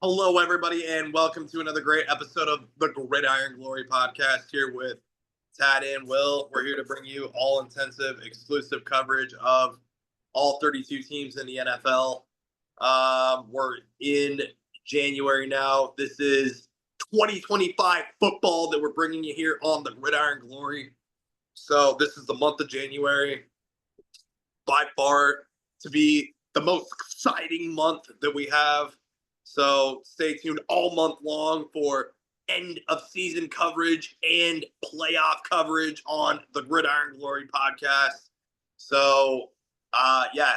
Hello, everybody, and welcome to another great episode of the Gridiron Glory podcast here with Tad and Will. We're here to bring you all intensive, exclusive coverage of all 32 teams in the NFL. We're in January now. This is 2025 football that we're bringing you here on the Gridiron Glory. So, this is the month of January, by far to be the most exciting month that we have. So stay tuned all month long for end of season coverage and playoff coverage on the Gridiron Glory podcast. So yeah,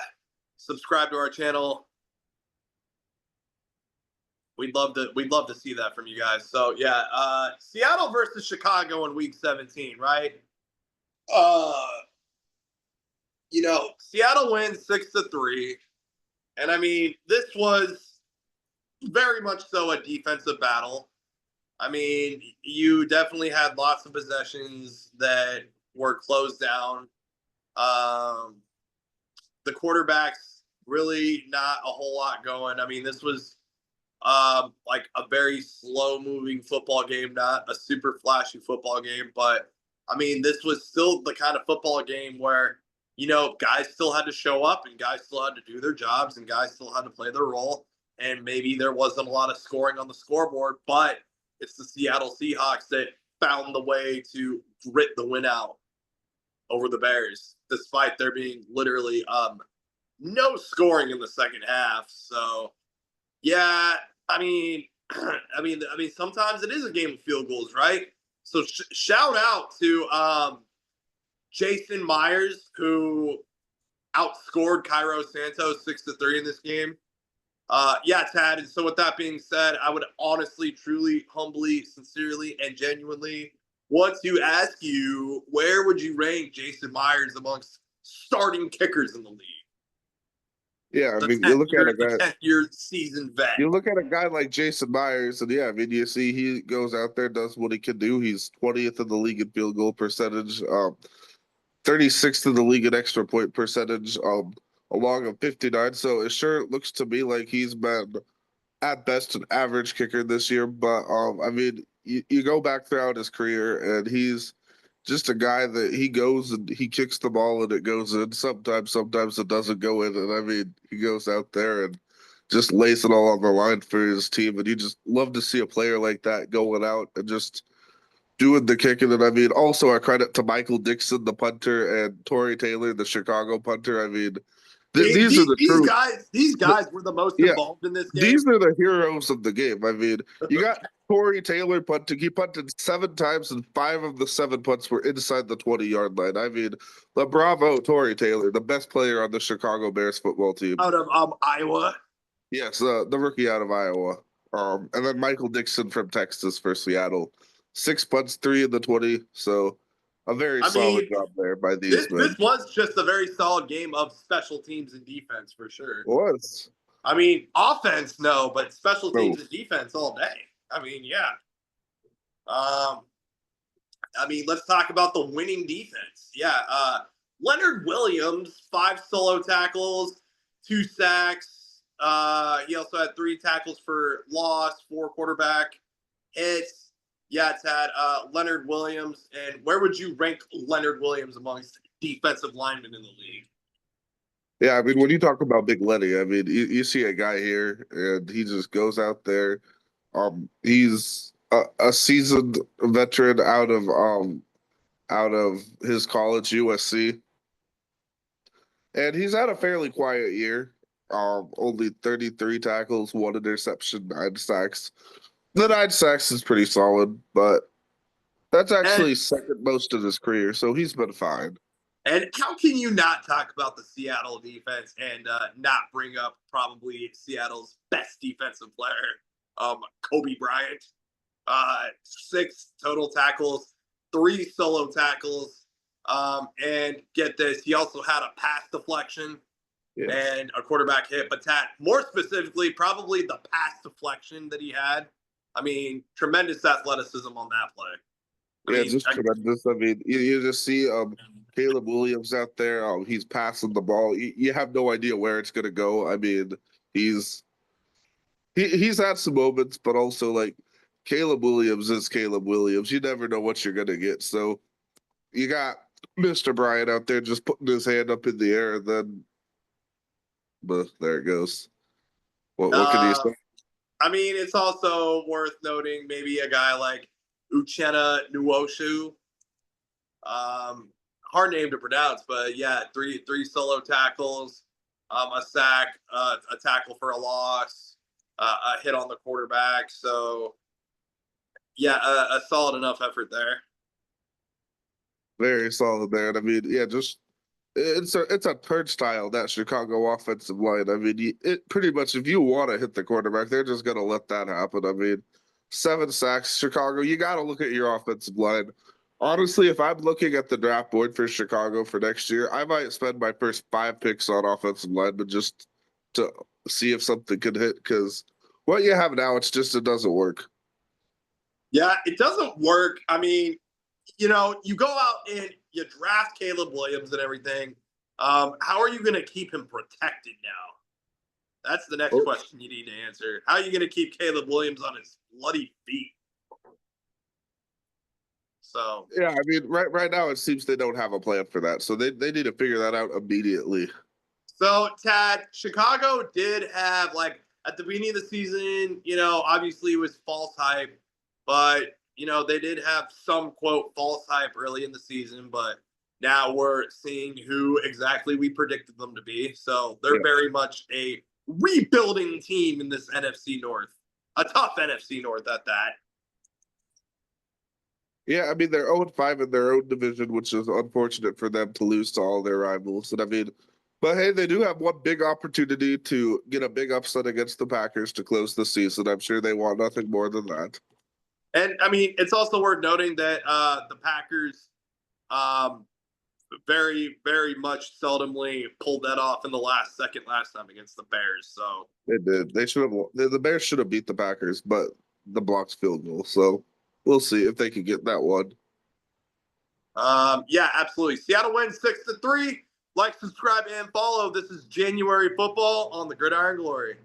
subscribe to our channel. We'd love to see that from you guys. So yeah, Seattle versus Chicago in week 17, right? Uh Seattle wins 6-3. And I mean, this was very much so a defensive battle. I mean, you definitely had lots of possessions that were closed down. Um, the quarterbacks really not a whole lot going. I mean, this was like a very slow moving football game, not a super flashy football game. But I mean, this was still the kind of football game where, guys still had to show up and guys still had to do their jobs and guys still had to play their role. And maybe there wasn't a lot of scoring on the scoreboard, but it's the Seattle Seahawks that found the way to grit the win out over the Bears, despite there being literally no scoring in the second half. So yeah, I mean, I mean, sometimes it is a game of field goals, right? So shout out to Jason Myers, who outscored Cairo Santos 6-3 in this game. Yeah, Tad. And so, with that being said, I would honestly, truly, humbly, sincerely, and genuinely want to ask you, where would you rank Jason Myers amongst starting kickers in the league? Yeah, I The mean, 10th year, the 10th year seasoned vet. you look at a guy like Jason Myers, and yeah, I mean, you see he goes out there, does what he can do. He's 20th in the league in field goal percentage, 36th in the league in extra point percentage, along a 59. So it sure looks to me like he's been at best an average kicker this year. But I mean, you go back throughout his career, and he's just a guy that he goes and he kicks the ball and it goes in. Sometimes it doesn't go in. And I mean, he goes out there and just lays it all on the line for his team. And you just love to see a player like that going out and just doing the kicking. And I mean, also a credit to Michael Dixon, the punter, and Torrey Taylor, the Chicago punter. I mean, these are the These true. guys, these guys were the most Yeah, involved in this game. these are the heroes of the game. I mean, you got Corey Taylor punting. He punted 7 times, and 5 of the 7 punts were inside the 20-yard line. I mean, bravo, Torrey Taylor, the best player on the Chicago Bears football team. Out of Iowa. Yes, the rookie out of Iowa. And then Michael Dixon from Texas for Seattle. 6 punts, 3 in the 20. So a very I solid mean, job there by this these this men. was just a very solid game of special teams and defense for sure. Was. I mean, offense, no, but special No. teams and defense all day. I mean, yeah. Um, I mean, let's talk about the winning defense. Yeah. Leonard Williams, 5 solo tackles, 2 sacks. He also had 3 tackles for loss, 4 quarterback hits. Yeah, it's had Leonard Williams. And where would you rank Leonard Williams amongst defensive linemen in the league? Yeah, I mean, when you talk about Big Letty, I mean, you see a guy here, and he just goes out there. He's a seasoned veteran out of his college, USC, and he's had a fairly quiet year. Only 33 tackles, 1 interception, 9 sacks. The 9 sacks is pretty solid, but that's And actually second most in his career, so he's been fine. And how can you not talk about the Seattle defense and not bring up probably Seattle's best defensive player, Kobe Bryant? 6 total tackles, 3 solo tackles, and get this, he also had a pass deflection Yes. and a quarterback hit. But more specifically, probably the pass deflection that he had. I mean, tremendous athleticism on that play. I Yeah, mean, just tremendous. I mean, you just see Caleb Williams out there. He's passing the ball. You have no idea where it's going to go. I mean, he's he's had some moments, but also like Caleb Williams is Caleb Williams. You never know what you're gonna get. So you got Mr. Bryant out there just putting his hand up in the air, and then but there it goes. What can you Uh, say? I mean, it's also worth noting maybe a guy like Uchenna Nuoshu. Hard name to pronounce, but yeah, three solo tackles, a sack, a tackle for a loss, a hit on the quarterback. So yeah, a solid enough effort there. Very solid there. And I mean, yeah, just it's a turnstile, that Chicago offensive line. I mean, it pretty much, if you want to hit the quarterback, they're just gonna let that happen. I mean, 7 sacks, Chicago. You got to look at your offensive line. Honestly, if I'm looking at the draft board for Chicago for next year, I might spend my first 5 picks on offensive linemen just to see if something could hit. Because what you have now, it doesn't work. Yeah, it doesn't work. I mean, you go out and you draft Caleb Williams and everything. How are you going to keep him protected now? That's the next Oh, question you need to answer. How are you going to keep Caleb Williams on his bloody feet? So, yeah, I mean, right now it seems they don't have a plan for that, so they need to figure that out immediately. so Tad, Chicago did have like at the beginning of the season, obviously it was false hype, but they did have some quote false hype early in the season, but now we're seeing who exactly we predicted them to be. So they're Yeah, very much a rebuilding team in this NFC North, a tough NFC North at that. yeah. I mean, they're 0-5 in their own division, which is unfortunate for them to lose to all their rivals. And I mean, but hey, they do have one big opportunity to get a big upset against the Packers to close the season. I'm sure they want nothing more than that. And I mean, it's also worth noting that the Packers um, very, very much seldomly pulled that off in the last second last time against the Bears. So They did. They should have. The Bears should have beat the Packers, but the blocked field goal. So we'll see if they can get that one. yeah, absolutely. Seattle wins 6-3. Like, subscribe, and follow. This is January football on the Gridiron Glory.